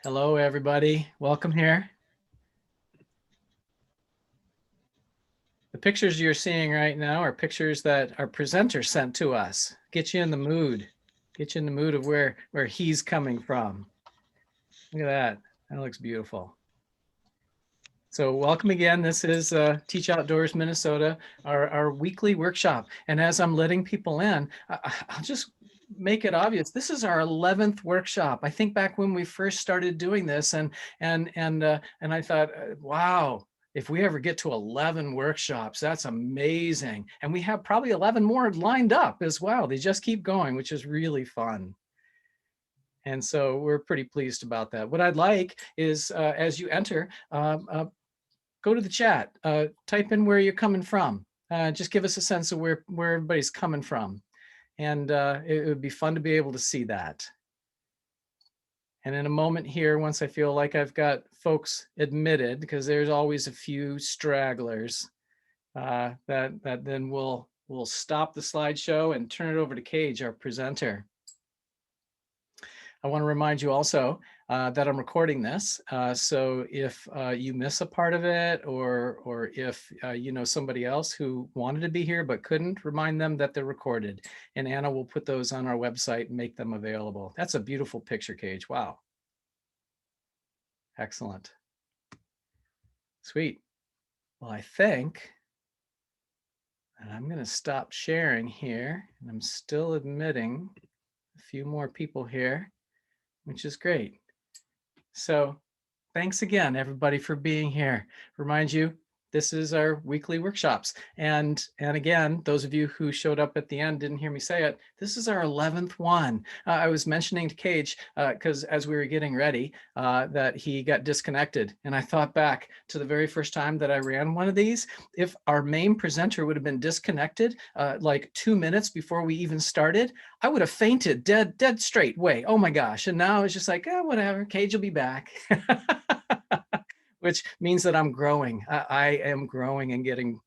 Hello, everybody. Welcome here. The pictures you're seeing right now are pictures that our presenter sent to us. Get you in the mood. Get you in the mood of where he's coming from. Look at that. That looks beautiful. So welcome again. This is Teach Outdoors Minnesota, our weekly workshop. And as I'm letting people in, I'll just make it obvious. This is our 11th workshop. I think back when we first started doing this, and I thought, wow, if we ever get to 11 workshops, that's amazing. And we have probably 11 more lined up as well. They just keep going, which is really fun. And so we're pretty pleased about that. What I'd like is, as you enter, go to the chat, type in where you're coming from. Just give us a sense of where everybody's coming from. And it would be fun to be able to see that. And in a moment here, once I feel like I've got folks admitted, because there's always a few stragglers, that then we'll stop the slideshow and turn it over to Caige, our presenter. I want to remind you also that I'm recording this. So if you miss a part of it, or if you know somebody else who wanted to be here but couldn't, remind them that they're recorded. And Anna will put those on our website and make them available. That's a beautiful picture, Caige. Wow. Excellent. Sweet. Well, I think, and I'm going to stop sharing here, and I'm still admitting a few more people here, which is great. So thanks again, everybody, for being here. Remind you, this is our weekly workshops. And again, those of you who showed up at the end didn't hear me say it, this is our 11th one. I was mentioning to Caige, because as we were getting ready, that he got disconnected. And I thought back to the very first time that I ran one of these. If our main presenter would have been disconnected like 2 minutes before we even started, I would have fainted dead straight way. Oh my gosh. And now it's just like, oh, whatever, Caige will be back. Which means that I'm growing. I am growing and getting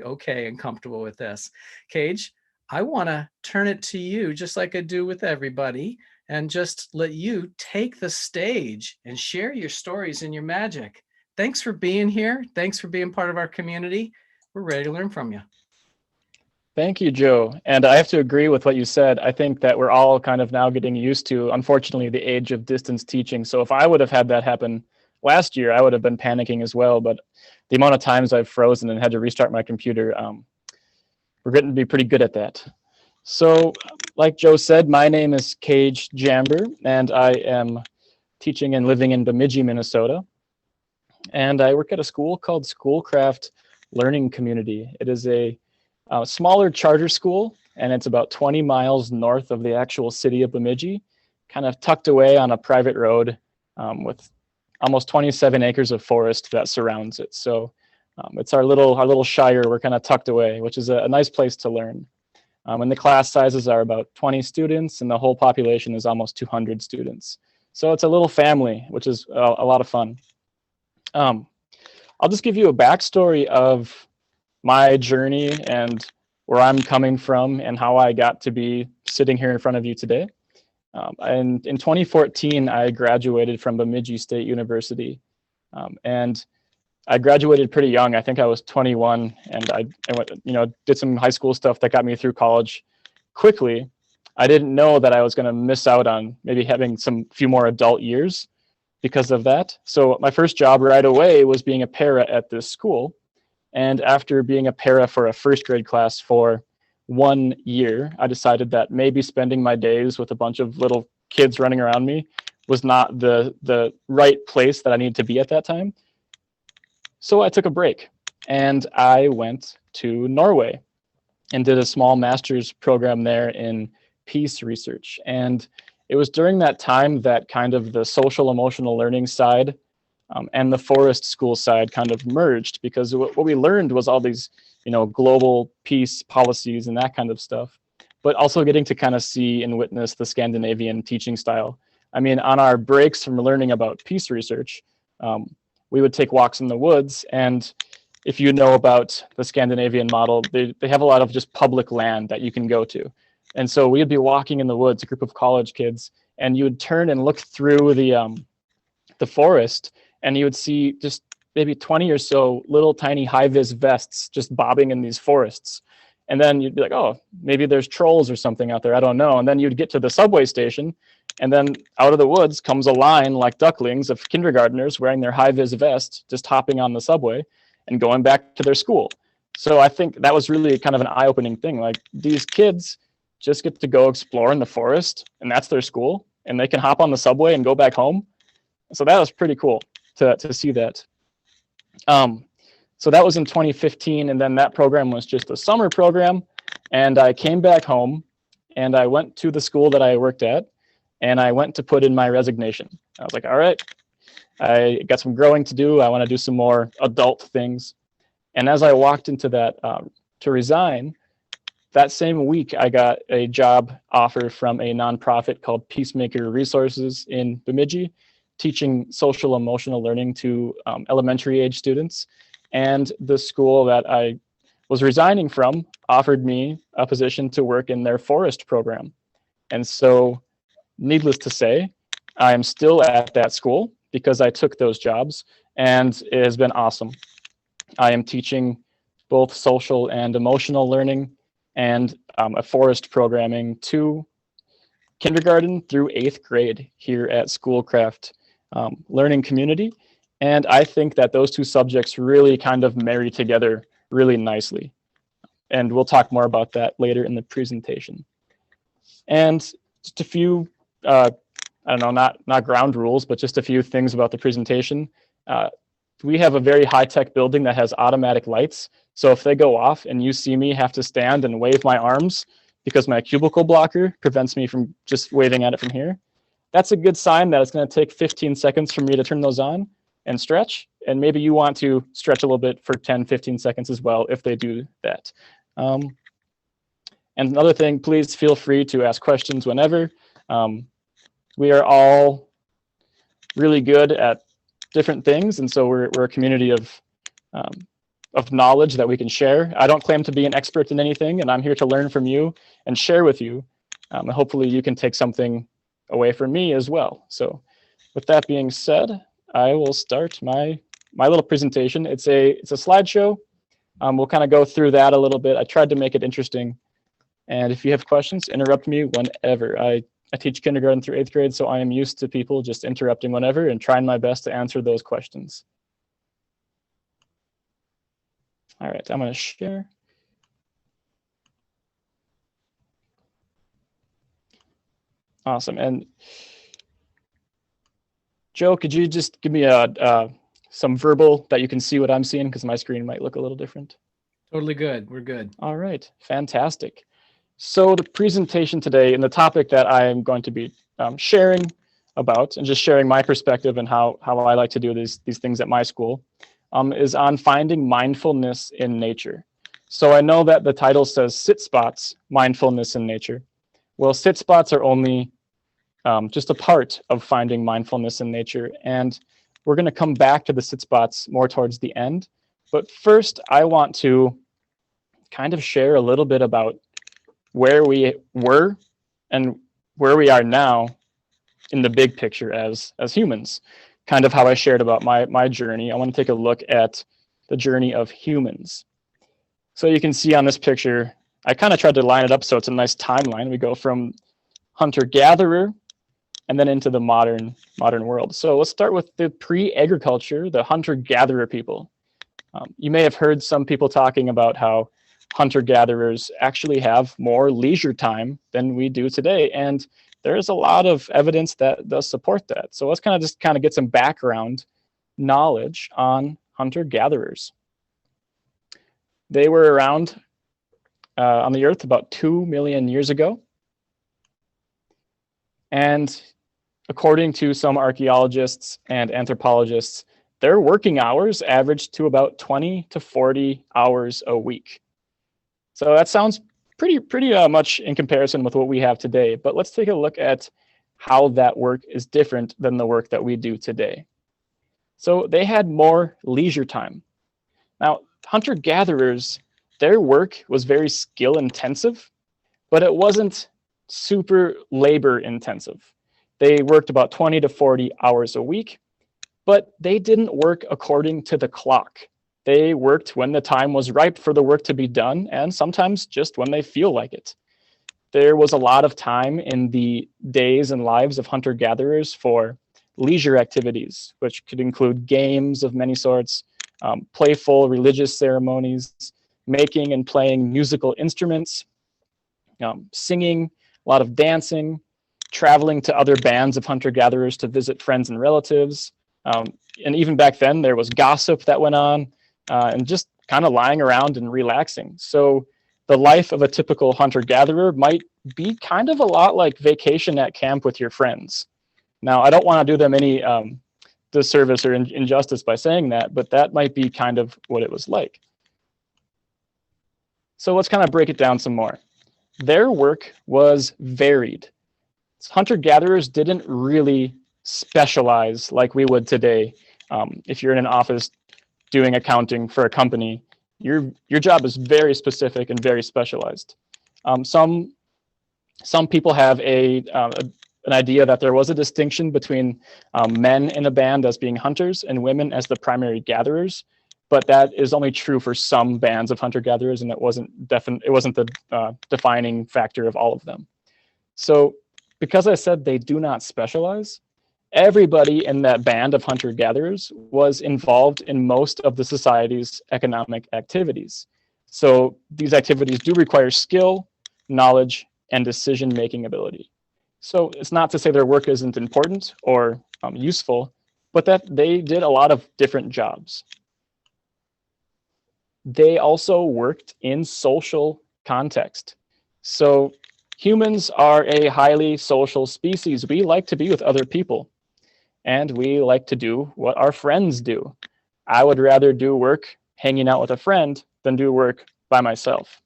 okay and comfortable with this. Caige, I want to turn it to you, just like I do with everybody, and just let you take the stage and share your stories and your magic. Thanks for being here. Thanks for being part of our community. We're ready to learn from you. Thank you, Joe. And I have to agree with what you said. I think that we're all kind of now getting used to, unfortunately, the age of distance teaching. So if I would have had that happen last year, I would have been panicking as well. But the amount of times I've frozen and had to restart my computer, we're getting to be pretty good at that. So like Joe said, my name is Caige Jambor, and I am teaching and living in Bemidji, Minnesota. And I work at a school called Schoolcraft Learning Community. It is a smaller charter school, and it's about 20 miles north of the actual city of Bemidji, kind of tucked away on a private road with almost 27 acres of forest that surrounds it. So it's our little shire. We're kind of tucked away, which is a nice place to learn. And the class sizes are about 20 students, and the whole population is almost 200 students. So it's a little family, which is a lot of fun. I'll just give you a backstory of my journey and where I'm coming from and how I got to be sitting here in front of you today. And in 2014, I graduated from Bemidji State University. And I graduated pretty young. I think I was 21, and I went, did some high school stuff that got me through college quickly. I didn't know that I was going to miss out on maybe having some few more adult years because of that. So my first job right away was being a para at this school. And after being a para for a first grade class for 1 year, I decided that maybe spending my days with a bunch of little kids running around me was not the right place that I needed to be at that time. So I took a break and I went to Norway and did a small master's program there in peace research. And it was during that time that kind of the social emotional learning side and the forest school side kind of merged, because what we learned was all these, global peace policies and that kind of stuff, but also getting to kind of see and witness the Scandinavian teaching style. I mean, on our breaks from learning about peace research, we would take walks in the woods. And if you know about the Scandinavian model, they have a lot of just public land that you can go to. And so we'd be walking in the woods, a group of college kids, and you would turn and look through the the forest, and you would see just maybe 20 or so little tiny high-vis vests just bobbing in these forests. And then you'd be like, oh, maybe there's trolls or something out there, I don't know. And then you'd get to the subway station, and then out of the woods comes a line like ducklings of kindergartners wearing their high-vis vest, just hopping on the subway and going back to their school. So I think that was really kind of an eye-opening thing. Like, these kids just get to go explore in the forest, and that's their school, and they can hop on the subway and go back home. So that was pretty cool to see that. So that was in 2015, and then that program was just a summer program, and I came back home, and I went to the school that I worked at, and I went to put in my resignation. I was like, all right, I got some growing to do. I want to do some more adult things. And as I walked into that to resign, that same week, I got a job offer from a nonprofit called Peacemaker Resources in Bemidji, teaching social emotional learning to elementary age students. And the school that I was resigning from offered me a position to work in their forest program. And so, needless to say, I am still at that school because I took those jobs, and it has been awesome. I am teaching both social and emotional learning and a forest programming to kindergarten through 8th grade here at Schoolcraft Learning Community. And I think that those two subjects really kind of marry together really nicely. And we'll talk more about that later in the presentation. And just a few, I don't know, not ground rules, but just a few things about the presentation. We have a very high-tech building that has automatic lights. So if they go off and you see me have to stand and wave my arms because my cubicle blocker prevents me from just waving at it from here, that's a good sign that it's going to take 15 seconds for me to turn those on and stretch. And maybe you want to stretch a little bit for 10, 15 seconds as well if they do that. And another thing, please feel free to ask questions whenever. We are all really good at different things, and so we're a community of knowledge that we can share. I don't claim to be an expert in anything, and I'm here to learn from you and share with you. And hopefully you can take something away from me as well. So with that being said, I will start my little presentation. It's a slideshow. We'll kind of go through that a little bit. I tried to make it interesting. And if you have questions, interrupt me whenever. I teach kindergarten through 8th grade, so I am used to people just interrupting whenever and trying my best to answer those questions. All right, I'm going to share. Awesome. And Joe, could you just give me some verbal that you can see what I'm seeing, because my screen might look a little different? Totally good. We're good. All right, fantastic. So the presentation today, and the topic that I am going to be sharing about, and just sharing my perspective and how I like to do these things at my school, is on finding mindfulness in nature. So I know that the title says sit spots, mindfulness in nature. Well, sit spots are only just a part of finding mindfulness in nature. And we're going to come back to the sit spots more towards the end. But first, I want to kind of share a little bit about where we were and where we are now in the big picture as humans. Kind of how I shared about my journey. I want to take a look at the journey of humans. So you can see on this picture, I kind of tried to line it up so it's a nice timeline. We go from hunter-gatherer and then into the modern world. So let's start with the pre-agriculture, the hunter-gatherer people. You may have heard some people talking about how hunter-gatherers actually have more leisure time than we do today. And there's a lot of evidence that does support that. So let's kind of get some background knowledge on hunter-gatherers. They were around on the earth about 2 million years ago. And according to some archaeologists and anthropologists, their working hours averaged to about 20 to 40 hours a week. So that sounds pretty much in comparison with what we have today. But let's take a look at how that work is different than the work that we do today. So they had more leisure time. Now, hunter-gatherers, their work was very skill intensive, but it wasn't super labor intensive. They worked about 20 to 40 hours a week, but they didn't work according to the clock. They worked when the time was ripe for the work to be done, and sometimes just when they feel like it. There was a lot of time in the days and lives of hunter-gatherers for leisure activities, which could include games of many sorts, playful religious ceremonies, making and playing musical instruments, singing, a lot of dancing, traveling to other bands of hunter-gatherers to visit friends and relatives. And even back then, there was gossip that went on, and just kind of lying around and relaxing. So the life of a typical hunter-gatherer might be kind of a lot like vacation at camp with your friends. Now, I don't want to do them any disservice or injustice by saying that, but that might be kind of what it was like. So let's kind of break it down some more. Their work was varied. Hunter-gatherers didn't really specialize like we would today. If you're in an office doing accounting for a company, your job is very specific and very specialized. Some people have an idea that there was a distinction between men in a band as being hunters and women as the primary gatherers, but that is only true for some bands of hunter-gatherers, and it wasn't the defining factor of all of them. So because I said they do not specialize, everybody in that band of hunter-gatherers was involved in most of the society's economic activities. So these activities do require skill, knowledge, and decision-making ability. So it's not to say their work isn't important or useful, but that they did a lot of different jobs. They also worked in social context. So humans are a highly social species. We like to be with other people, and we like to do what our friends do. I would rather do work hanging out with a friend than do work by myself.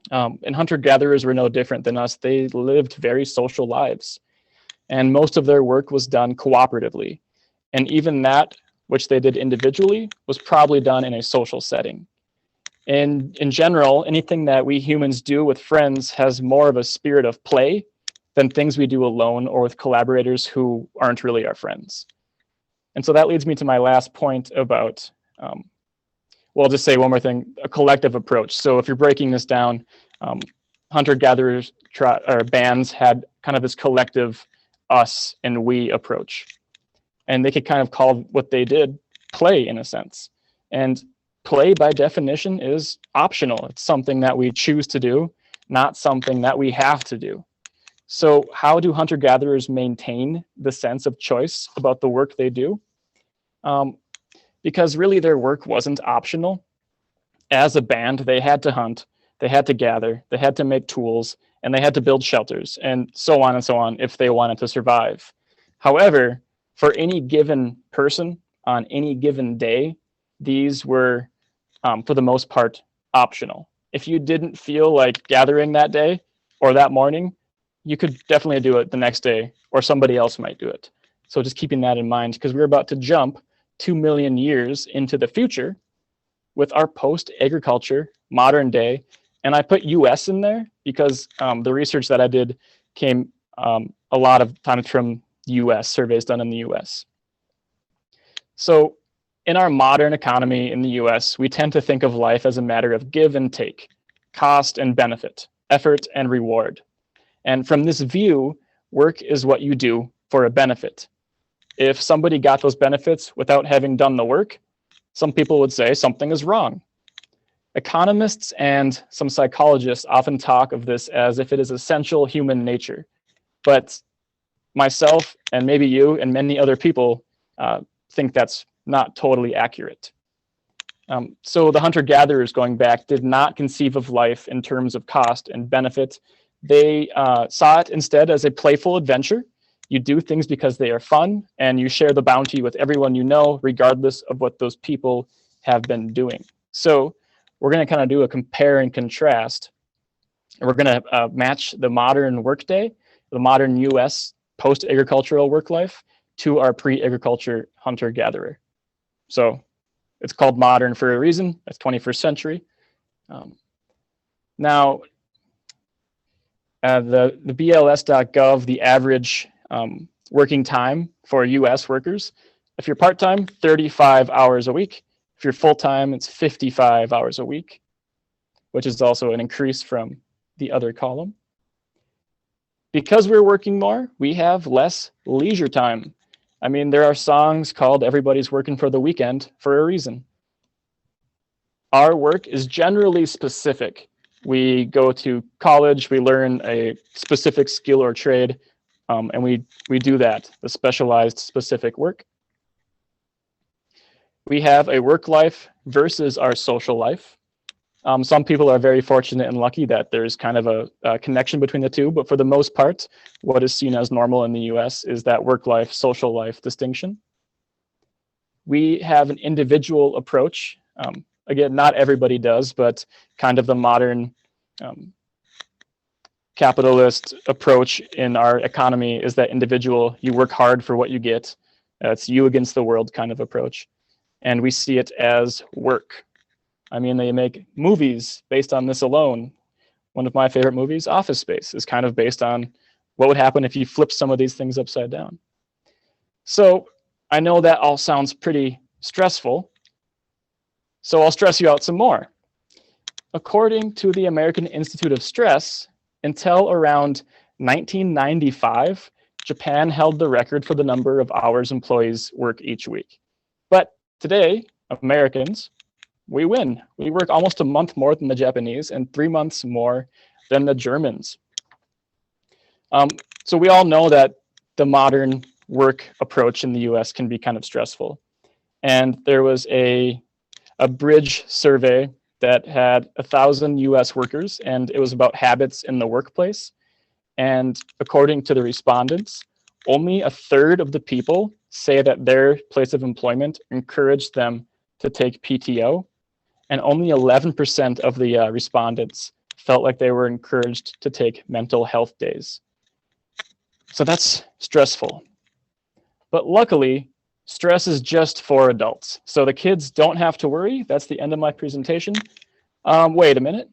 And hunter-gatherers were no different than us. They lived very social lives, and most of their work was done cooperatively. And even that, which they did individually, was probably done in a social setting. And in general, anything that we humans do with friends has more of a spirit of play than things we do alone or with collaborators who aren't really our friends. And so that leads me to my last point about, well, I'll just say one more thing, a collective approach. So if you're breaking this down, hunter-gatherers or bands had kind of this collective us and we approach. And they could kind of call what they did play in a sense. And play by definition is optional. It's something that we choose to do, not something that we have to do. So how do hunter-gatherers maintain the sense of choice about the work they do? Because really their work wasn't optional. As a band, they had to hunt, they had to gather, they had to make tools, and they had to build shelters, and so on if they wanted to survive. However, for any given person on any given day, these were, for the most part, optional. If you didn't feel like gathering that day or that morning, you could definitely do it the next day, or somebody else might do it. So just keeping that in mind, because we're about to jump 2 million years into the future with our post-agriculture modern day. And I put US in there because the research that I did came a lot of times from US, surveys done in the US. So in our modern economy in the US, we tend to think of life as a matter of give and take, cost and benefit, effort and reward. And from this view, work is what you do for a benefit. If somebody got those benefits without having done the work, some people would say something is wrong. Economists and some psychologists often talk of this as if it is essential human nature. But myself, and maybe you and many other people, think that's not totally accurate. So the hunter-gatherers, going back, did not conceive of life in terms of cost and benefit. They saw it instead as a playful adventure. You do things because they are fun, and you share the bounty with everyone you know, regardless of what those people have been doing. So we're going to kind of do a compare and contrast. And we're going to match the modern workday, the modern US post-agricultural work life, to our pre-agriculture hunter-gatherer. So it's called modern for a reason. That's 21st century. Now, the BLS.gov, the average working time for US workers If you're part-time, 35 hours a week. If you're full-time, it's 55 hours a week, which is also an increase from the other column. Because we're working more, we have less leisure time. I mean, there are songs called Everybody's Working for the Weekend for a reason. Our work is generally specific. We go to college, we learn a specific skill or trade, and we do that, the specialized specific work. We have a work life versus our social life. Some people are very fortunate and lucky that there's kind of a connection between the two, but for the most part, what is seen as normal in the US is that work life, social life distinction. We have an individual approach. Again, not everybody does, but kind of the modern capitalist approach in our economy is that individual, you work hard for what you get. It's you against the world kind of approach. And we see it as work. I mean, they make movies based on this alone. One of my favorite movies, Office Space, is kind of based on what would happen if you flip some of these things upside down. So I know that all sounds pretty stressful. So I'll stress you out some more. According to the American Institute of Stress, until around 1995, Japan held the record for the number of hours employees work each week. But today, Americans, we win. We work almost a month more than the Japanese and 3 months more than the Germans. So we all know that the modern work approach in the US can be kind of stressful. And there was a bridge survey that had 1,000 US workers, and it was about habits in the workplace. And according to the respondents, only a third of the people say that their place of employment encouraged them to take PTO. And only 11% of the respondents felt like they were encouraged to take mental health days. So that's stressful. But luckily, stress is just for adults. So the kids don't have to worry. That's the end of my presentation. Wait a minute.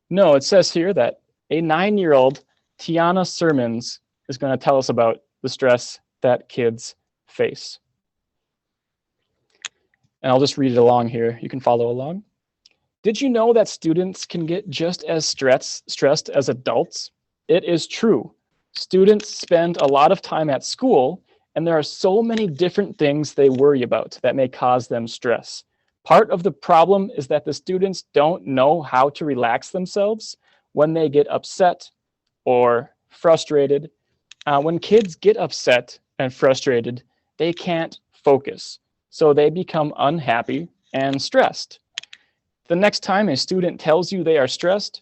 No, it says here that a 9-year-old Tiana Sermons is going to tell us about the stress that kids face. And I'll just read it along here. You can follow along. Did you know that students can get just as stressed as adults? It is true. Students spend a lot of time at school, and there are so many different things they worry about that may cause them stress. Part of the problem is that the students don't know how to relax themselves when they get upset or frustrated. When kids get upset and frustrated, they can't focus. So they become unhappy and stressed. The next time a student tells you they are stressed,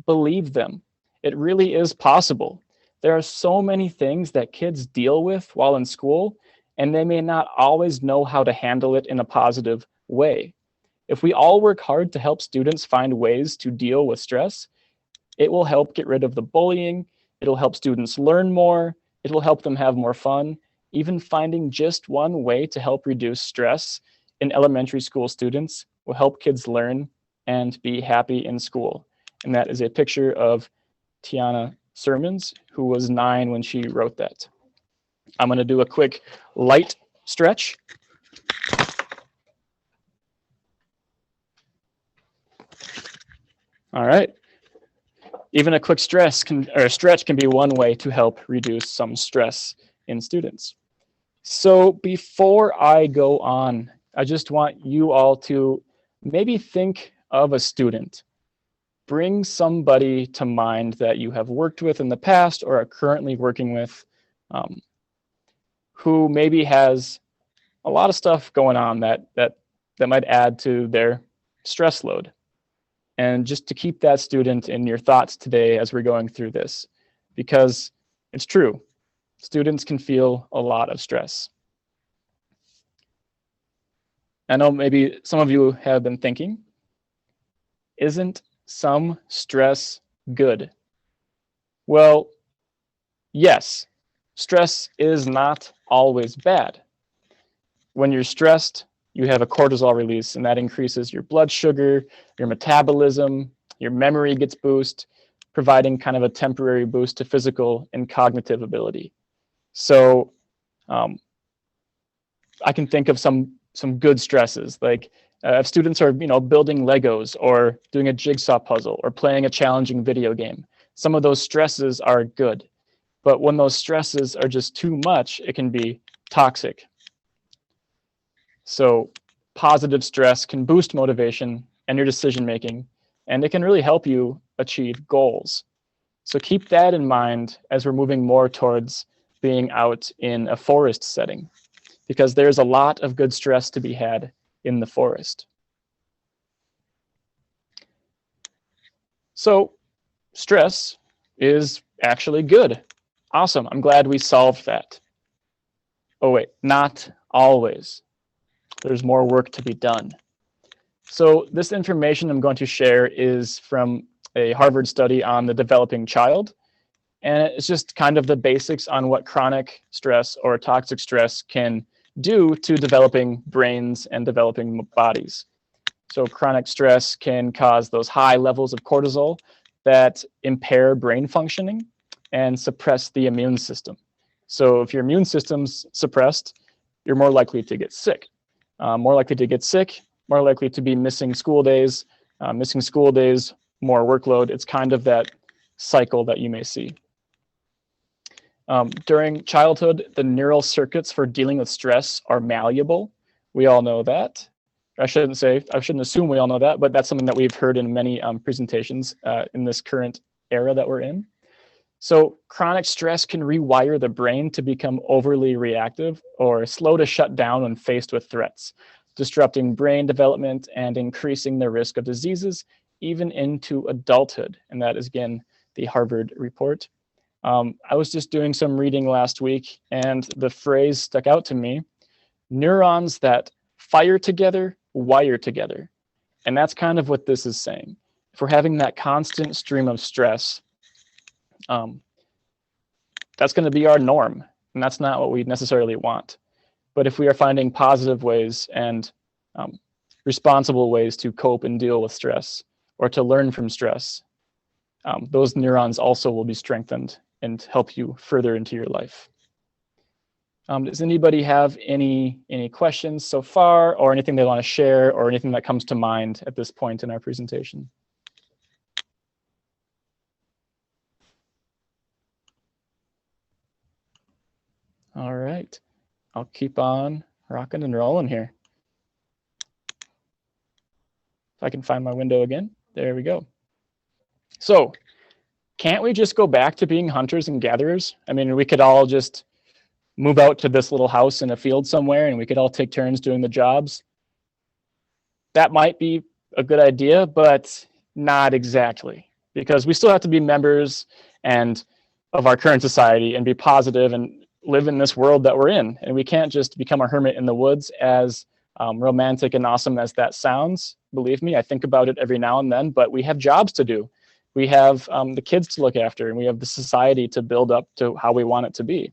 believe them. It really is possible. There are so many things that kids deal with while in school, and they may not always know how to handle it in a positive way. If we all work hard to help students find ways to deal with stress, it will help get rid of the bullying, it'll help students learn more, it will help them have more fun. Even finding just one way to help reduce stress in elementary school students will help kids learn and be happy in school. And that is a picture of Tiana Sermons, who was 9 when she wrote that. I'm going to do a quick light stretch. All right. Even a quick stretch can be one way to help reduce some stress in students. So before I go on, I just want you all to maybe think of a student. Bring somebody to mind that you have worked with in the past or are currently working with, who maybe has a lot of stuff going on that might add to their stress load. And just to keep that student in your thoughts today as we're going through this, because it's true, students can feel a lot of stress. I know maybe some of you have been thinking, isn't some stress good? Well, yes, stress is not always bad. When you're stressed, you have a cortisol release, and that increases your blood sugar, your metabolism, your memory gets boosted, providing kind of a temporary boost to physical and cognitive ability. So I can think of some good stresses, like if students are building Legos or doing a jigsaw puzzle or playing a challenging video game. Some of those stresses are good, but when those stresses are just too much, it can be toxic. So positive stress can boost motivation and your decision making, and it can really help you achieve goals. So keep that in mind as we're moving more towards being out in a forest setting, because there's a lot of good stress to be had in the forest. So stress is actually good. Awesome, I'm glad we solved that. Oh wait, not always. There's more work to be done. So this information I'm going to share is from a Harvard study on the developing child. And it's just kind of the basics on what chronic stress or toxic stress can do to developing brains and developing bodies. So chronic stress can cause those high levels of cortisol that impair brain functioning and suppress the immune system. So if your immune system's suppressed, you're more likely to get sick. More likely to be missing school days, more workload. It's kind of that cycle that you may see. During childhood, the neural circuits for dealing with stress are malleable. We all know that. I shouldn't assume we all know that, but that's something that we've heard in many presentations in this current era that we're in. So chronic stress can rewire the brain to become overly reactive or slow to shut down when faced with threats, disrupting brain development and increasing the risk of diseases even into adulthood. And that is, again, the Harvard report. I was just doing some reading last week, and the phrase stuck out to me: neurons that fire together, wire together. And that's kind of what this is saying. If we're having that constant stream of stress, that's going to be our norm, and that's not what we necessarily want. But if we are finding positive ways and responsible ways to cope and deal with stress, or to learn from stress, those neurons also will be strengthened and help you further into your life. Does anybody have any questions so far, or anything they want to share, or anything that comes to mind at this point in our presentation? All right, I'll keep on rocking and rolling here. If I can find my window again, there we go. So, can't we just go back to being hunters and gatherers? I mean, we could all just move out to this little house in a field somewhere, and we could all take turns doing the jobs. That might be a good idea, but not exactly, because we still have to be members of our current society and be positive and live in this world that we're in. And we can't just become a hermit in the woods, as romantic and awesome as that sounds. Believe me, I think about it every now and then, but we have jobs to do. We have the kids to look after, and we have the society to build up to how we want it to be.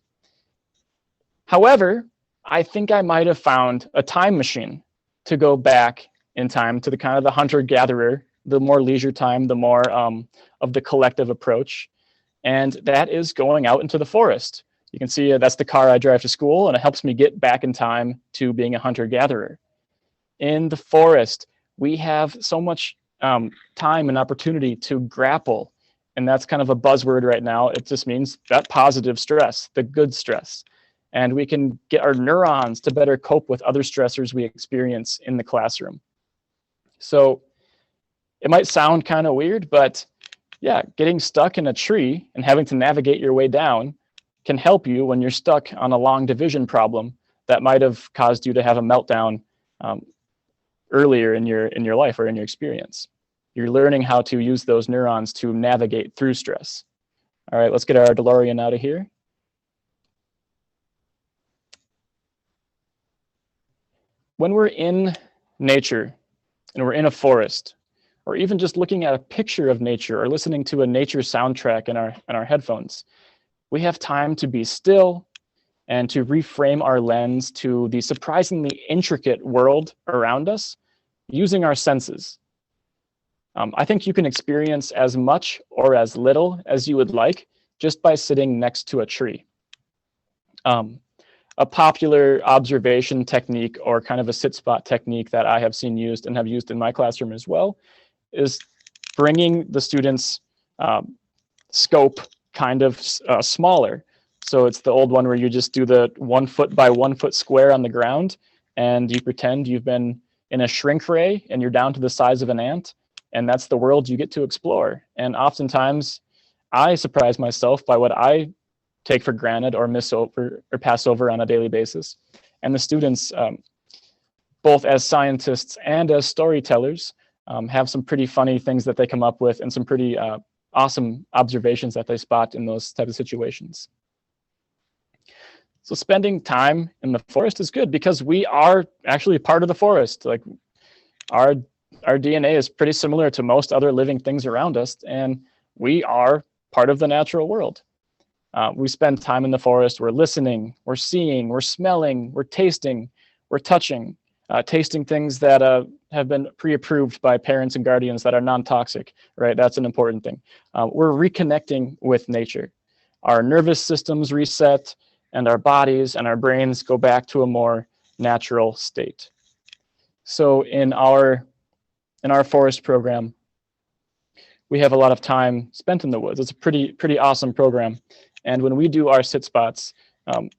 However, I think I might have found a time machine to go back in time to the kind of the hunter-gatherer, the more leisure time, the more of the collective approach. And that is going out into the forest. You can see that's the car I drive to school, and it helps me get back in time to being a hunter-gatherer. In the forest, we have so much time and opportunity to grapple. And that's kind of a buzzword right now. It just means that positive stress, the good stress. And we can get our neurons to better cope with other stressors we experience in the classroom. So it might sound kind of weird, but yeah, getting stuck in a tree and having to navigate your way down can help you when you're stuck on a long division problem that might have caused you to have a meltdown earlier in your life or in your experience. You're learning how to use those neurons to navigate through stress. All right, let's get our DeLorean out of here. When we're in nature and we're in a forest, or even just looking at a picture of nature or listening to a nature soundtrack in our headphones, we have time to be still and to reframe our lens to the surprisingly intricate world around us using our senses. I think you can experience as much or as little as you would like just by sitting next to a tree. a popular observation technique or kind of a sit spot technique that I have seen used and have used in my classroom as well is bringing the students' scope kind of smaller. So it's the old one where you just do the 1 foot by 1 foot square on the ground and you pretend you've been in a shrink ray and you're down to the size of an ant, and that's the world you get to explore. And oftentimes I surprise myself by what I take for granted or miss over or pass over on a daily basis. And the students, both as scientists and as storytellers, have some pretty funny things that they come up with and some pretty awesome observations that they spot in those types of situations. So spending time in the forest is good because we are actually part of the forest. Like our DNA is pretty similar to most other living things around us, and we are part of the natural world. We spend time in the forest, we're listening, we're seeing, we're smelling, we're tasting, we're touching, tasting things that have been pre-approved by parents and guardians that are non-toxic, right? That's an important thing. We're reconnecting with nature. Our nervous systems reset, and our bodies and our brains go back to a more natural state. So in our forest program, we have a lot of time spent in the woods. It's a pretty awesome program. And when we do our sit spots, an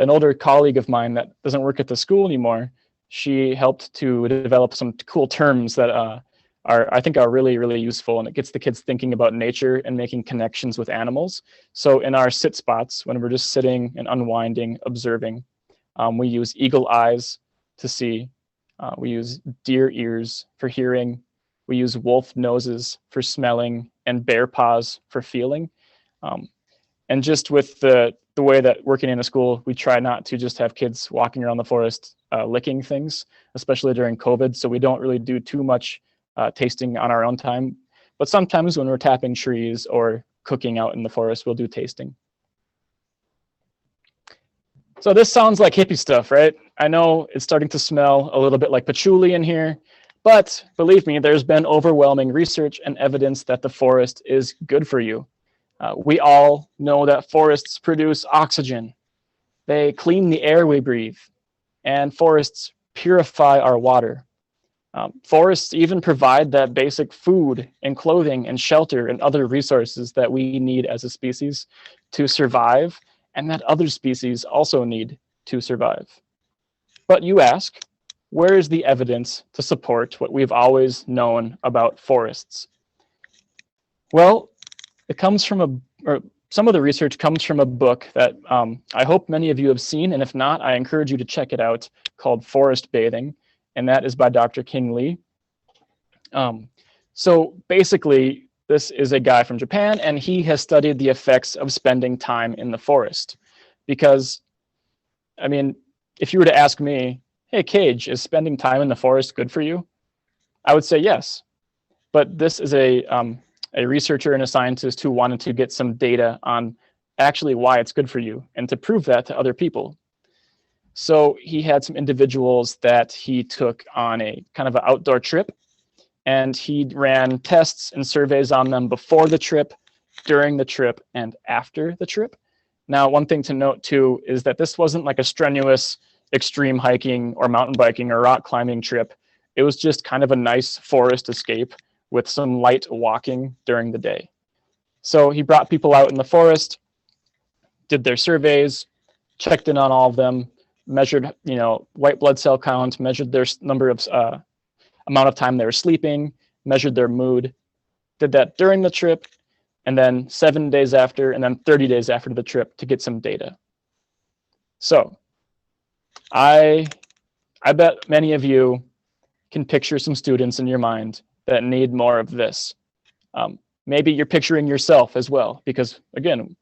older colleague of mine that doesn't work at the school anymore, she helped to develop some cool terms that I think are really, really useful, and it gets the kids thinking about nature and making connections with animals. So in our sit spots, when we're just sitting and unwinding, observing, we use eagle eyes to see. We use deer ears for hearing. We use wolf noses for smelling and bear paws for feeling. And just with the way that working in a school, we try not to just have kids walking around the forest licking things, especially during COVID. So we don't really do too much tasting on our own time. But sometimes when we're tapping trees or cooking out in the forest, we'll do tasting. So this sounds like hippie stuff, right? I know it's starting to smell a little bit like patchouli in here, but believe me, there's been overwhelming research and evidence that the forest is good for you. We all know that forests produce oxygen. They clean the air we breathe, and forests purify our water. Forests even provide that basic food and clothing and shelter and other resources that we need as a species to survive, and that other species also need to survive. But you ask, where is the evidence to support what we've always known about forests? Well, it comes from some of the research comes from a book that I hope many of you have seen, and if not, I encourage you to check it out, called Forest Bathing, and that is by Dr. King Lee. So basically, this is a guy from Japan, and he has studied the effects of spending time in the forest. Because, I mean, if you were to ask me, hey, Caige, is spending time in the forest good for you? I would say yes. But this is a researcher and a scientist who wanted to get some data on actually why it's good for you and to prove that to other people. So he had some individuals that he took on a kind of an outdoor trip, and he ran tests and surveys on them before the trip, during the trip, and after the trip. Now, one thing to note too is that this wasn't like a strenuous extreme hiking or mountain biking or rock climbing trip. It was just kind of a nice forest escape with some light walking during the day. So he brought people out in the forest, did their surveys, checked in on all of them, measured, white blood cell count, measured their number of amount of time they were sleeping, measured their mood, did that during the trip, and then 7 days after, and then 30 days after the trip to get some data. So I bet many of you can picture some students in your mind that need more of this. Maybe you're picturing yourself as well, because again,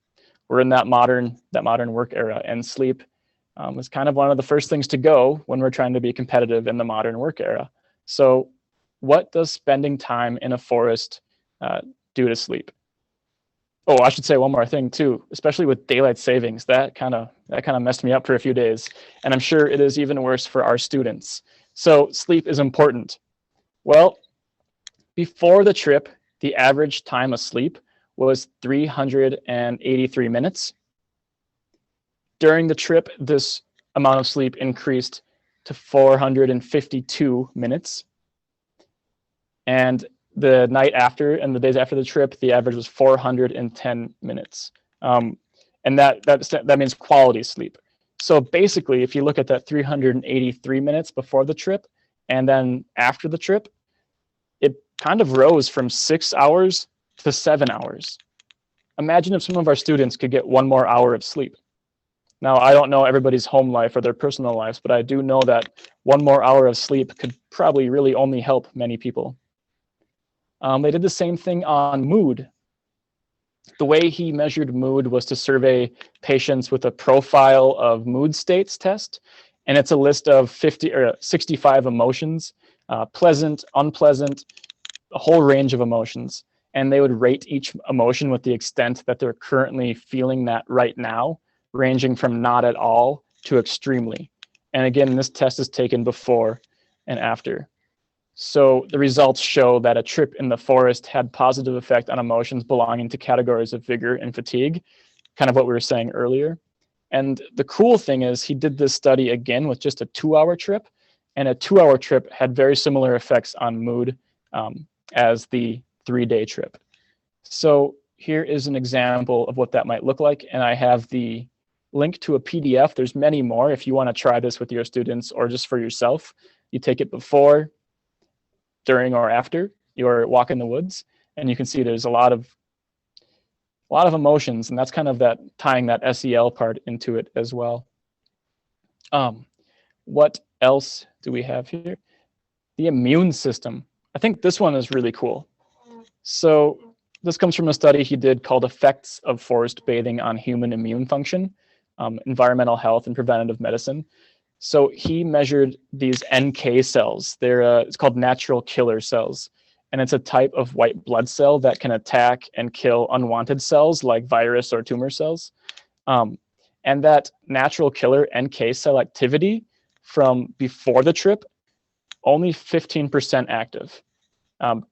we're in that modern work era, and sleep is kind of one of the first things to go when we're trying to be competitive in the modern work era. So what does spending time in a forest do to sleep? Oh, I should say one more thing too, especially with daylight savings, that kind of messed me up for a few days. And I'm sure it is even worse for our students. So sleep is important. Well, before the trip, the average time of sleep was 383 minutes. During the trip, this amount of sleep increased to 452 minutes. And the night after and the days after the trip, the average was 410 minutes. And that means quality sleep. So basically, if you look at that 383 minutes before the trip and then after the trip, it kind of rose from 6 hours to 7 hours. Imagine if some of our students could get 1 more hour of sleep. Now, I don't know everybody's home life or their personal lives, but I do know that 1 more hour of sleep could probably really only help many people. They did the same thing on mood. The way he measured mood was to survey patients with a profile of mood states test, and it's a list of 50 or 65 emotions, pleasant, unpleasant, a whole range of emotions, and they would rate each emotion with the extent that they're currently feeling that right now, ranging from not at all to extremely. And again, this test is taken before and after. So the results show that a trip in the forest had positive effect on emotions belonging to categories of vigor and fatigue, kind of what we were saying earlier. And the cool thing is he did this study again with just a 2-hour trip, and a 2-hour trip had very similar effects on mood as the 3-day trip. So here is an example of what that might look like, and I have the link to a PDF. There's many more if you want to try this with your students or just for yourself. You take it before, during, or after your walk in the woods, and you can see there's a lot of emotions, and that's kind of that tying that SEL part into it as well. What else do we have here? The immune system. I think this one is really cool. So this comes from a study he did called Effects of Forest Bathing on Human Immune Function, Environmental Health and Preventative Medicine. So he measured these NK cells. It's called natural killer cells. And it's a type of white blood cell that can attack and kill unwanted cells like virus or tumor cells. And that natural killer NK cell activity from before the trip, only 15% active.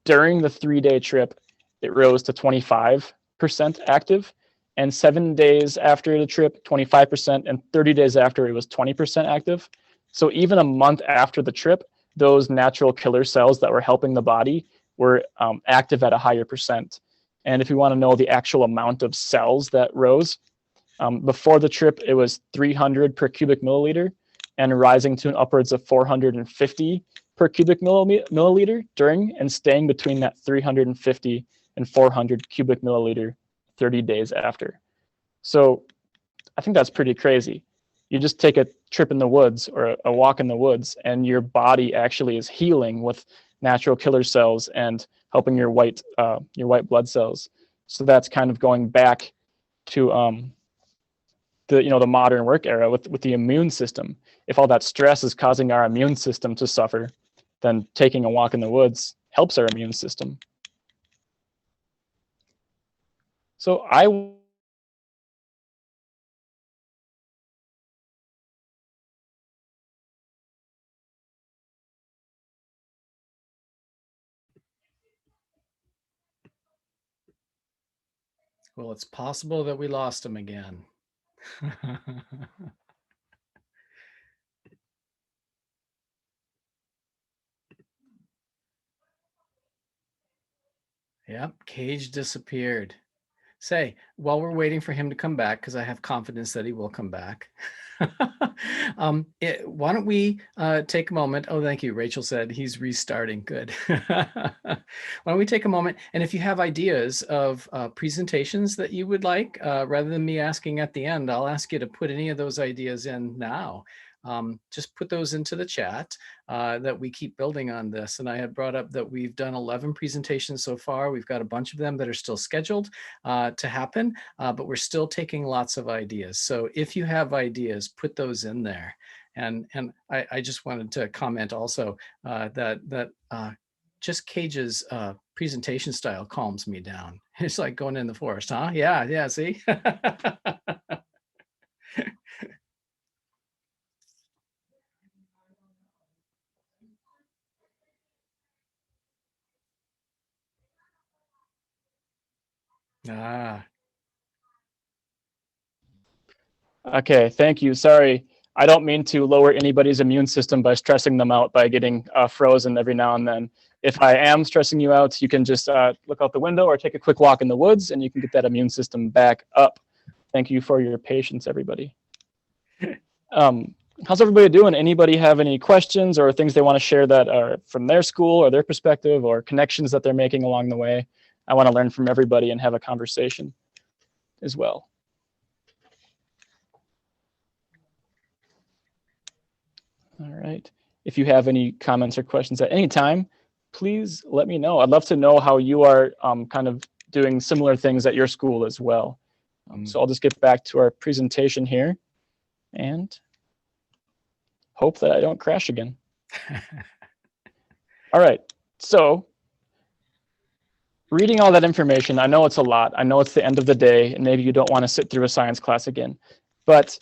During the 3-day trip, it rose to 25% active. And 7 days after the trip, 25%, and 30 days after, it was 20% active. So even a month after the trip, those natural killer cells that were helping the body were active at a higher percent. And if you want to know the actual amount of cells that rose, before the trip, it was 300 per cubic milliliter and rising to upwards of 450 per cubic milliliter during and staying between that 350 and 400 cubic milliliter 30 days after. So I think that's pretty crazy. You just take a trip in the woods or a walk in the woods, and your body actually is healing with natural killer cells and helping your white blood cells. So that's kind of going back to the modern work era with the immune system. If all that stress is causing our immune system to suffer, then taking a walk in the woods helps our immune system. So Well, it's possible that we lost him again. Yep, Caige disappeared. Say, while we're waiting for him to come back, because I have confidence that he will come back, why don't we take a moment? Oh, thank you. Rachel said he's restarting. Good. Why don't we take a moment? And if you have ideas of presentations that you would like, rather than me asking at the end, I'll ask you to put any of those ideas in now. Just put those into the chat that we keep building on this. And I had brought up that we've done 11 presentations so far. We've got a bunch of them that are still scheduled to happen, but we're still taking lots of ideas. So if you have ideas, put those in there. And I just wanted to comment also that just Caige's presentation style calms me down. It's like going in the forest, huh? Yeah, see? Ah, Okay, thank you. Sorry, I don't mean to lower anybody's immune system by stressing them out by getting frozen every now and then. If I am stressing you out, you can just look out the window or take a quick walk in the woods and you can get that immune system back up. Thank you for your patience, everybody. How's everybody doing? Anybody have any questions or things they want to share that are from their school or their perspective or connections that they're making along the way? I want to learn from everybody and have a conversation as well. All right. If you have any comments or questions at any time, please let me know. I'd love to know how you are kind of doing similar things at your school as well. So I'll just get back to our presentation here and hope that I don't crash again. All right. So reading all that information, I know it's a lot. I know it's the end of the day, and maybe you don't want to sit through a science class again. But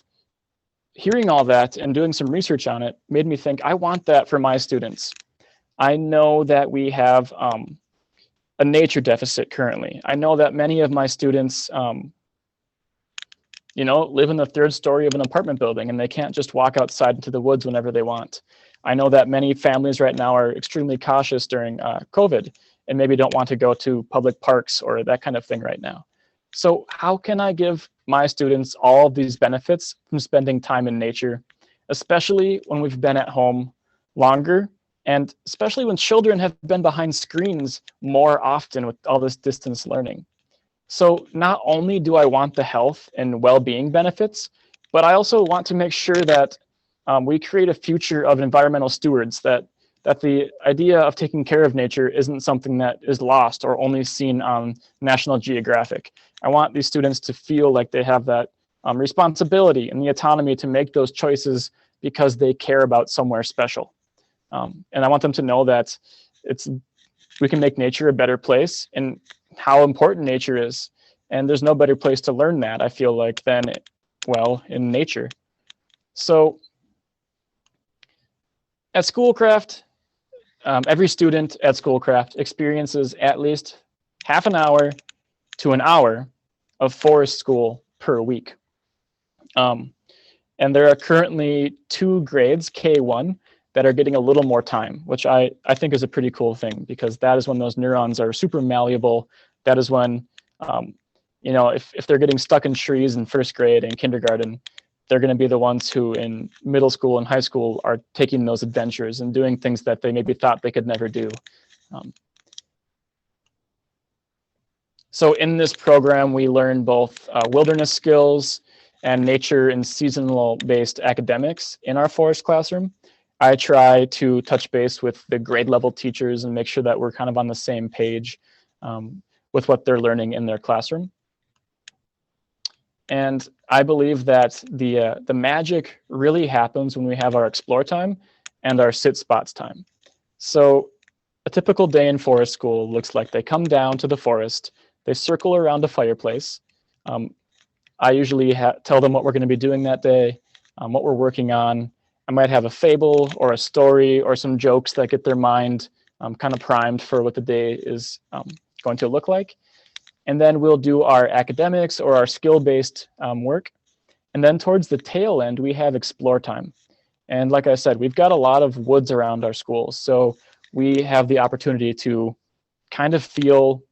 hearing all that and doing some research on it made me think, I want that for my students. I know that we have a nature deficit currently. I know that many of my students, live in the third story of an apartment building and they can't just walk outside into the woods whenever they want. I know that many families right now are extremely cautious during COVID and maybe don't want to go to public parks or that kind of thing right now. So how can I give my students all of these benefits from spending time in nature, especially when we've been at home longer, and especially when children have been behind screens more often with all this distance learning? So not only do I want the health and well-being benefits, but I also want to make sure that we create a future of environmental stewards, that the idea of taking care of nature isn't something that is lost or only seen on National Geographic. I want these students to feel like they have that responsibility and the autonomy to make those choices because they care about somewhere special. And I want them to know that we can make nature a better place and how important nature is. And there's no better place to learn that, I feel like, than, well, in nature. So at Schoolcraft, every student at Schoolcraft experiences at least half an hour to an hour of forest school per week. And there are currently 2 grades, K1, that are getting a little more time, which I think is a pretty cool thing, because that is when those neurons are super malleable. That is when, if they're getting stuck in trees in first grade and kindergarten, they're going to be the ones who in middle school and high school are taking those adventures and doing things that they maybe thought they could never do. So in this program, we learn both wilderness skills and nature and seasonal based academics in our forest classroom. I try to touch base with the grade level teachers and make sure that we're kind of on the same page with what they're learning in their classroom. And I believe that the magic really happens when we have our explore time and our sit spots time. So a typical day in forest school looks like they come down to the forest, they circle around a fireplace. I usually tell them what we're going to be doing that day, what we're working on. I might have a fable or a story or some jokes that get their mind kind of primed for what the day is going to look like. And then we'll do our academics or our skill-based work. And then towards the tail end, we have explore time. And like I said, we've got a lot of woods around our schools. So we have the opportunity to kind of feel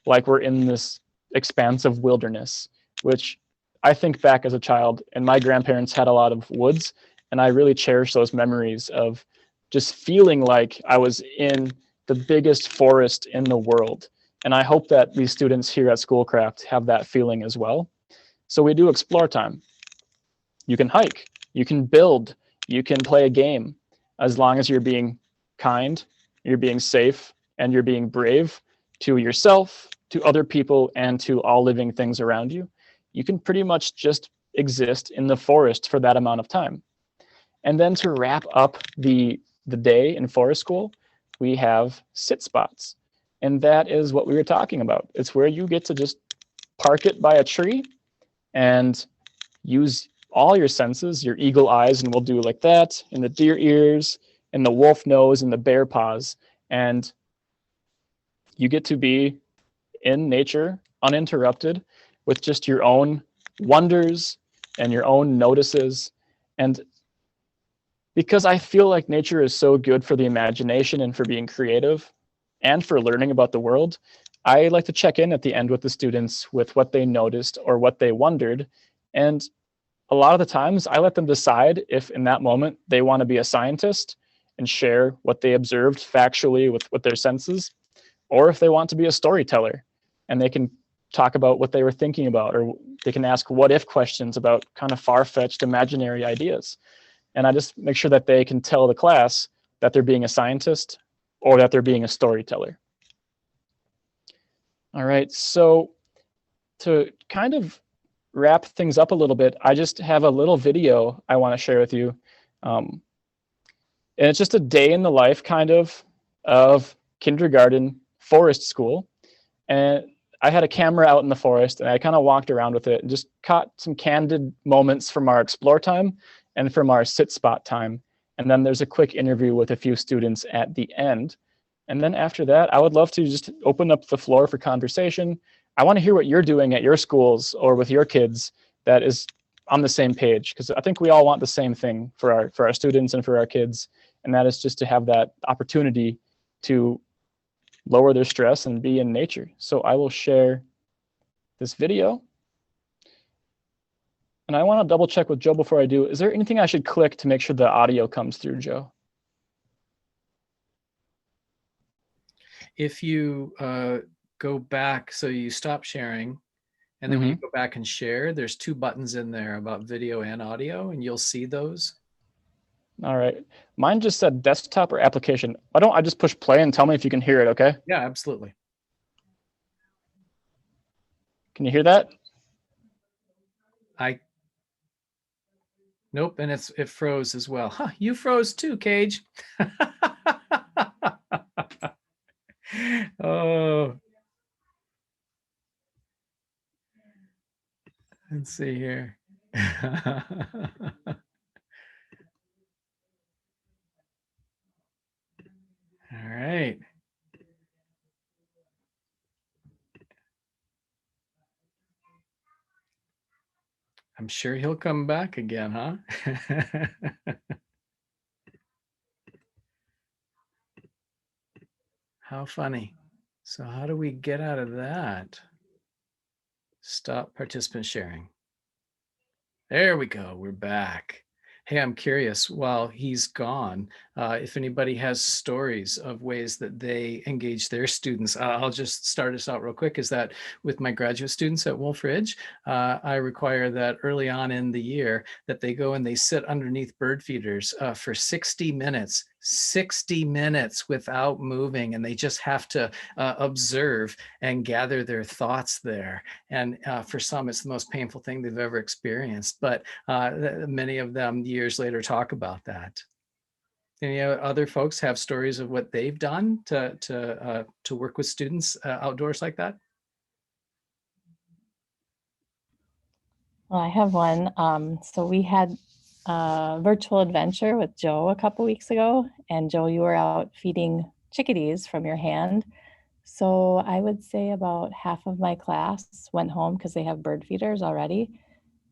like we're in this expansive wilderness, which I think back as a child, and my grandparents had a lot of woods. And I really cherish those memories of just feeling like I was in the biggest forest in the world. And I hope that these students here at Schoolcraft have that feeling as well. So we do explore time. You can hike, you can build, you can play a game, as long as you're being kind, you're being safe, and you're being brave to yourself, to other people, and to all living things around you. You can pretty much just exist in the forest for that amount of time. And then to wrap up the day in forest school, we have sit spots. And that is what we were talking about. It's where you get to just park it by a tree and use all your senses, your eagle eyes, and we'll do like that, and the deer ears, and the wolf nose, and the bear paws. And you get to be in nature, uninterrupted, with just your own wonders and your own notices. And because I feel like nature is so good for the imagination and for being creative and for learning about the world, I like to check in at the end with the students with what they noticed or what they wondered. And a lot of the times I let them decide if in that moment they want to be a scientist and share what they observed factually with their senses, or if they want to be a storyteller and they can talk about what they were thinking about, or they can ask what if questions about kind of far-fetched imaginary ideas. And I just make sure that they can tell the class that they're being a scientist or that they're being a storyteller. All right, so to kind of wrap things up a little bit, I just have a little video I want to share with you. And it's just a day in the life of kindergarten forest school. And I had a camera out in the forest and I kind of walked around with it and just caught some candid moments from our explore time and from our sit spot time. And then there's a quick interview with a few students at the end. And then after that, I would love to just open up the floor for conversation. I want to hear what you're doing at your schools or with your kids that is on the same page, because I think we all want the same thing for our students and for our kids, and that is just to have that opportunity to lower their stress and be in nature. So I will share this video. And I want to double check with Joe before I do. Is there anything I should click to make sure the audio comes through, Joe? If you go back, so you stop sharing, and then when you go back and share, there's 2 buttons in there about video and audio, and you'll see those. All right. Mine just said desktop or application. Why don't I just push play and tell me if you can hear it, okay? Yeah, absolutely. Can you hear that? Nope, and it froze as well. Huh, you froze too, Caige. Oh. Let's see here. All right. I'm sure he'll come back again, huh? How funny. So how do we get out of that? Stop participant sharing. There we go. We're back. Hey, I'm curious, while he's gone, if anybody has stories of ways that they engage their students. I'll just start us out real quick, is that with my graduate students at Wolf Ridge, I require that early on in the year that they go and they sit underneath bird feeders for 60 minutes. 60 minutes without moving, and they just have to observe and gather their thoughts there. And for some, it's the most painful thing they've ever experienced, but many of them years later talk about that. Any other folks have stories of what they've done to work with students outdoors like that? Well, I have one. So we had a virtual adventure with Joe a couple weeks ago, and Joe, you were out feeding chickadees from your hand. So I would say about half of my class went home because they have bird feeders already,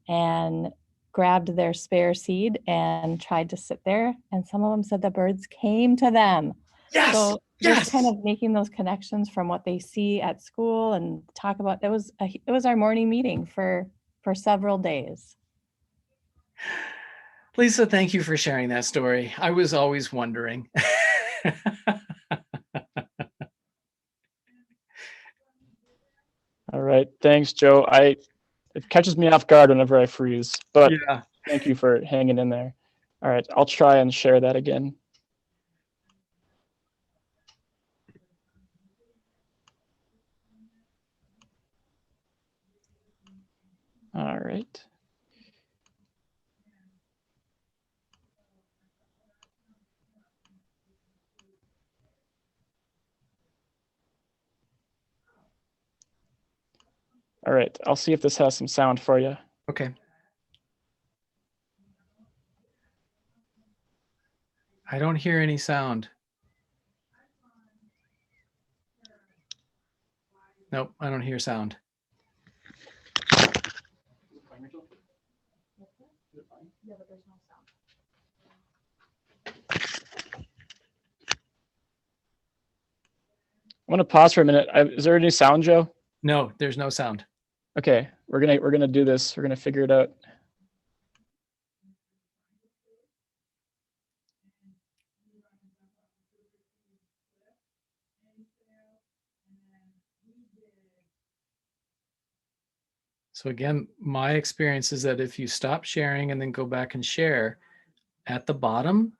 and grabbed their spare seed and tried to sit there. And some of them said the birds came to them. Yes. So Yes. just kind of making those connections from what they see at school and talk about, it was our morning meeting for several days. Lisa, thank you for sharing that story. I was always wondering. All right. Thanks, Joe. It catches me off guard whenever I freeze, but Yeah. thank you for hanging in there. All right. I'll try and share that again. All right. All right. I'll see if this has some sound for you. Okay. I don't hear any sound. Nope, I don't hear sound. I'm gonna pause for a minute. Is there any sound, Joe? No, there's no sound. Okay, we're gonna do this. We're gonna figure it out. So again, my experience is that if you stop sharing and then go back and share, at the bottom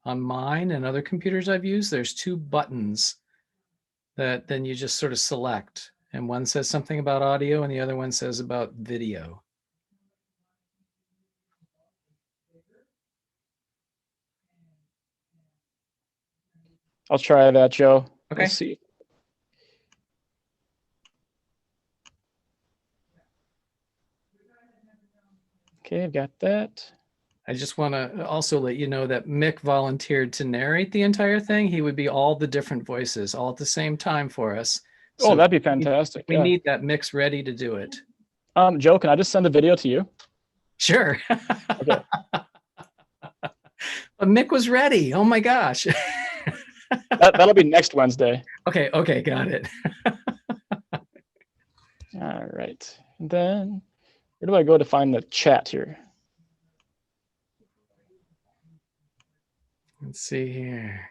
on mine and other computers I've used, there's two buttons that then you just sort of select. And one says something about audio and the other one says about video. I'll try that, Joe. Okay. Let's see. Okay, I've got that. I just want to also let you know that Mick volunteered to narrate the entire thing. He would be all the different voices all at the same time for us. Oh, that'd be fantastic. We Yeah. need that Mick's ready to do it. Joe, can I just send the video to you? Sure. Okay. But Mick was ready. Oh my gosh. That'll be next Wednesday. Okay, got it. All right. And then where do I go to find the chat here? Let's see here.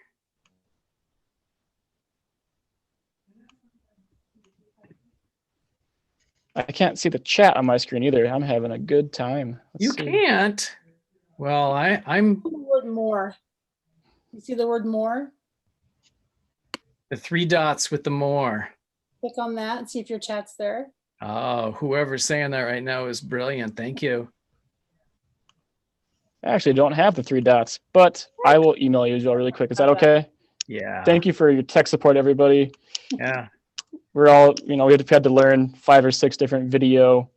I can't see the chat on my screen either. I'm having a good time. You can't. Well, I'm The word more. You see the word more? the three dots with the more. Click on that and see if your chat's there. Oh, whoever's saying that right now is brilliant. Thank you. I actually don't have the three dots, but I will email you, Joe, really quick. Is that okay? Yeah. Thank you for your tech support, everybody. Yeah. We're all, we've had to learn 5 or 6 different video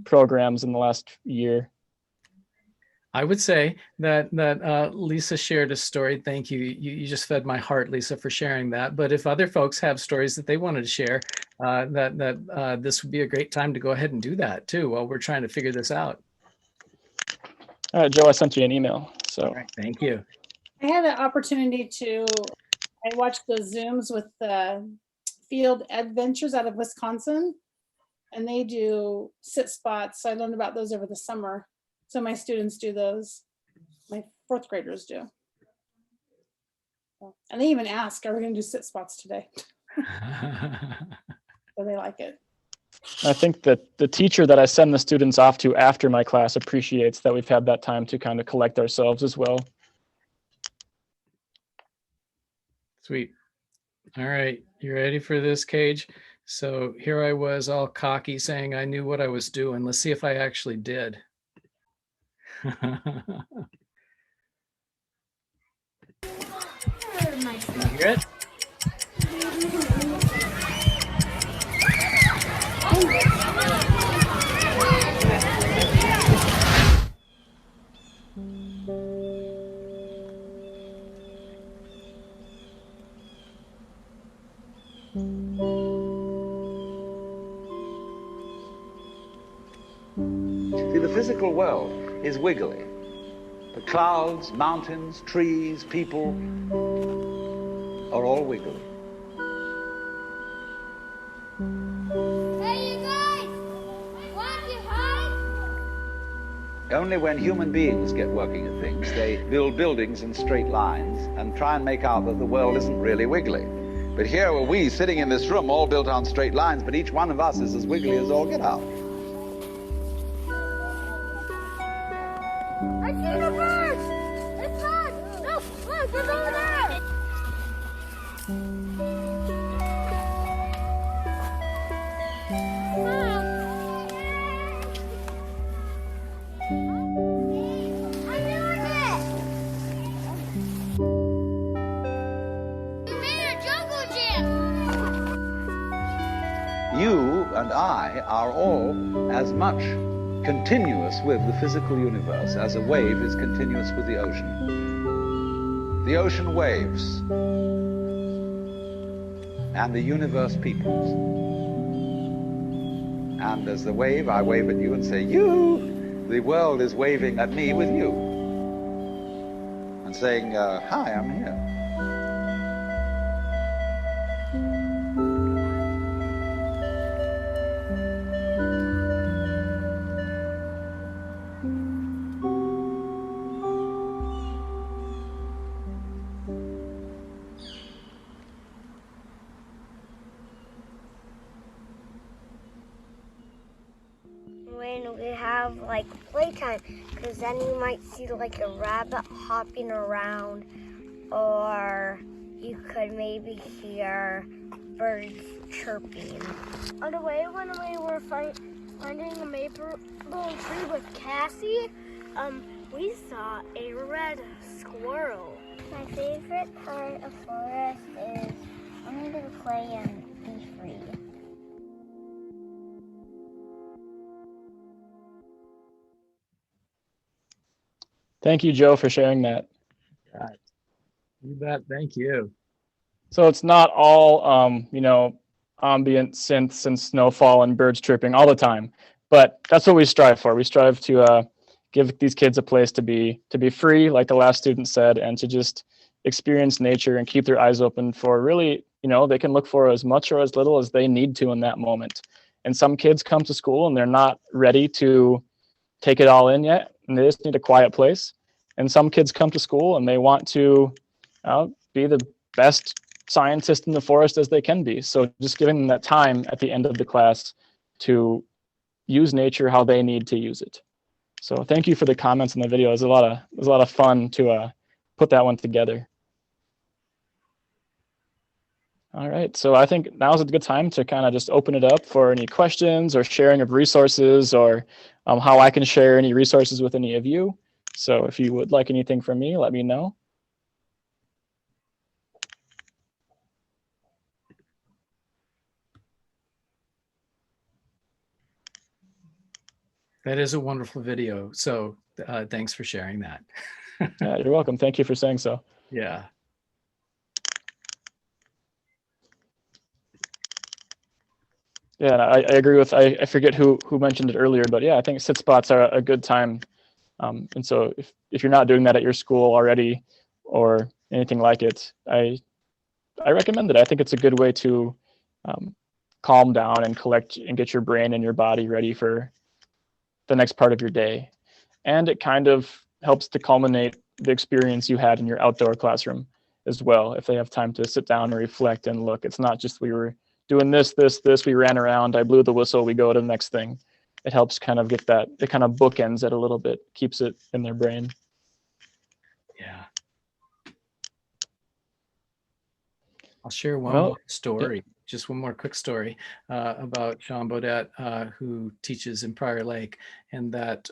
programs in the last year. I would say that Lisa shared a story. Thank you. You just fed my heart, Lisa, for sharing that. But if other folks have stories that they wanted to share, this would be a great time to go ahead and do that too while we're trying to figure this out. All right, Joe, I sent you an email. So All right, thank you. I had an opportunity I watched the Zooms with the Field Adventures out of Wisconsin, and they do sit spots. So I learned about those over the summer. So my students do those. My 4th graders do. And they even ask, are we going to do sit spots today? So they like it. I think that the teacher that I send the students off to after my class appreciates that we've had that time to kind of collect ourselves as well. Sweet. All right, you ready for this, Caige? So here I was all cocky saying I knew what I was doing. Let's see if I actually did. Can you hear it? See, the physical world is wiggly. The clouds, mountains, trees, people are all wiggly. Hey, you guys! Want to hide? Only when human beings get working at things, they build buildings in straight lines and try and make out that the world isn't really wiggly. But here are we sitting in this room all built on straight lines, but each one of us is as wiggly as all get out. I see the bird! It's not! No, look, it's over there! I'm doing it! You made a jungle gym! You and I are all as much continuous with the physical universe as a wave is continuous with the ocean. The ocean waves, and the universe peoples. And as the wave, I wave at you and say, you, the world is waving at me with you and saying, hi, I'm here. When we have like playtime, because then you might see like a rabbit hopping around, or you could maybe hear birds chirping. On the way when we were finding a maple tree with Cassie, we saw a red squirrel. My favorite part of forest is only to play and be free. Thank you, Joe, for sharing that. God, you bet. Thank you. So it's not all, ambient synths and snowfall and birds chirping all the time, but that's what we strive for. We strive to give these kids a place to be free, like the last student said, and to just experience nature and keep their eyes open for really, they can look for as much or as little as they need to in that moment. And some kids come to school and they're not ready to take it all in yet, and they just need a quiet place. And some kids come to school and they want to be the best scientist in the forest as they can be. So just giving them that time at the end of the class to use nature how they need to use it. So thank you for the comments in the video. It was a lot of fun to put that one together. All right, so I think now is a good time to kind of just open it up for any questions or sharing of resources, or how I can share any resources with any of you. So if you would like anything from me, let me know. That is a wonderful video. So thanks for sharing that. Yeah, you're welcome. Thank you for saying so. Yeah. Yeah, I agree with, I forget who mentioned it earlier, but yeah, I think sit spots are a good time. And so if you're not doing that at your school already or anything like it, I recommend it. I think it's a good way to calm down and collect and get your brain and your body ready for the next part of your day. And it kind of helps to culminate the experience you had in your outdoor classroom as well. If they have time to sit down and reflect and look, it's not just we were doing this, we ran around, I blew the whistle, we go to the next thing. It helps kind of get that, it kind of bookends it a little bit, keeps it in their brain. Yeah. I'll share one Well, more story, just one more quick story about Jean Baudet, who teaches in Prior Lake, and that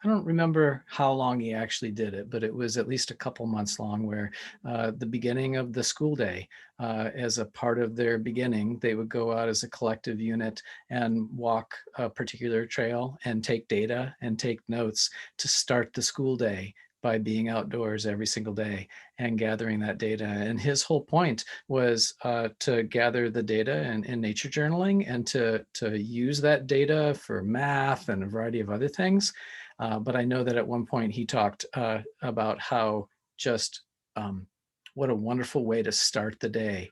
I don't remember how long he actually did it, but it was at least a couple months long, where the beginning of the school day, as a part of their beginning, they would go out as a collective unit and walk a particular trail and take data and take notes to start the school day by being outdoors every single day and gathering that data. And his whole point was to gather the data in nature journaling and to use that data for math and a variety of other things. But I know that at one point he talked about how just what a wonderful way to start the day,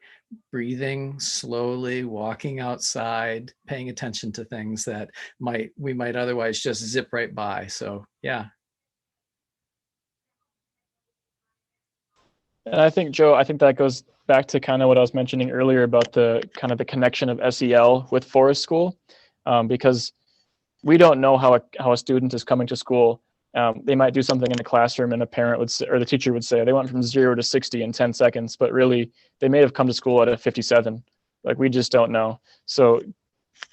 breathing slowly, walking outside, paying attention to things that we might otherwise just zip right by. So yeah. And I think, Joe, I think that goes back to kind of what I was mentioning earlier about the kind of the connection of SEL with forest school, because we don't know how a student is coming to school. They might do something in the classroom and a parent would say, or the teacher would say, they went from 0 to 60 in 10 seconds, but really they may have come to school at a 57. Like, we just don't know. So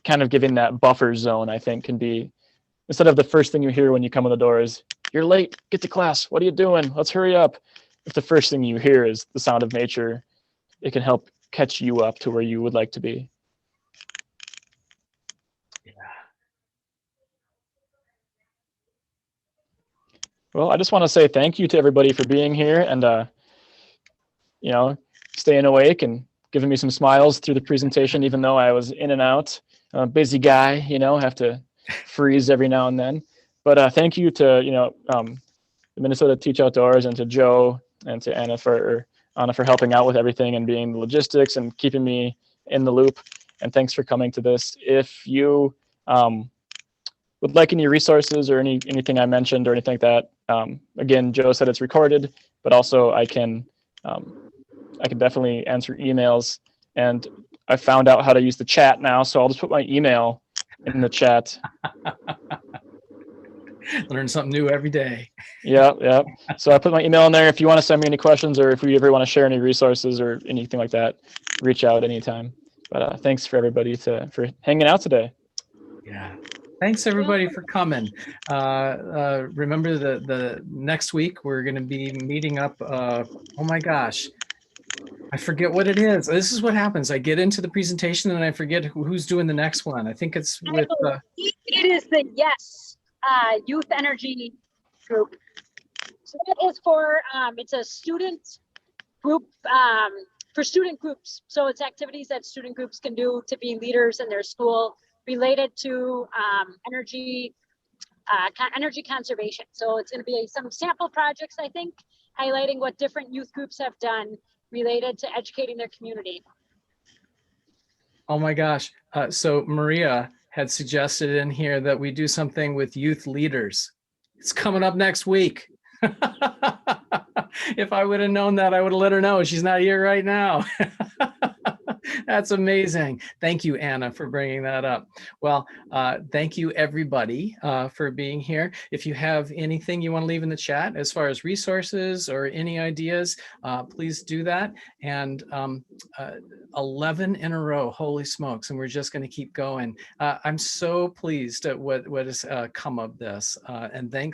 kind of giving that buffer zone, I think, can be, instead of the first thing you hear when you come in the door is, you're late, get to class, what are you doing? Let's hurry up. If the first thing you hear is the sound of nature, it can help catch you up to where you would like to be. Yeah. Well, I just want to say thank you to everybody for being here and, staying awake and giving me some smiles through the presentation, even though I was in and out. I'm a busy guy, have to freeze every now and then. But thank you to, the Minnesota Teach Outdoors and to Joe and to Anna for helping out with everything and being the logistics and keeping me in the loop. And thanks for coming to this. If you would like any resources or anything I mentioned or anything like that, again, Joe said it's recorded, but also I can definitely answer emails. And I found out how to use the chat now, so I'll just put my email in the chat. Learn something new every day. Yeah. So I put my email in there. If you want to send me any questions or if we ever want to share any resources or anything like that, reach out anytime. But thanks for everybody for hanging out today. Yeah. Thanks everybody for coming. Remember the next week we're going to be meeting up. Oh my gosh, I forget what it is. This is what happens. I get into the presentation and I forget who's doing the next one. I think it's with. It is the Yes Youth Energy Group. So that is for it's a student group for student groups. So it's activities that student groups can do to be leaders in their school related to energy conservation. So it's going to be some sample projects, I think, highlighting what different youth groups have done related to educating their community. Oh my gosh. So Maria had suggested in here that we do something with youth leaders. It's coming up next week. If I would have known that, I would have let her know. She's not here right now. That's amazing. Thank you, Anna, for bringing that up. Well, thank you, everybody, for being here. If you have anything you want to leave in the chat as far as resources or any ideas, please do that. And 11 in a row, holy smokes, and we're just going to keep going. I'm so pleased at what has come of this. And thanks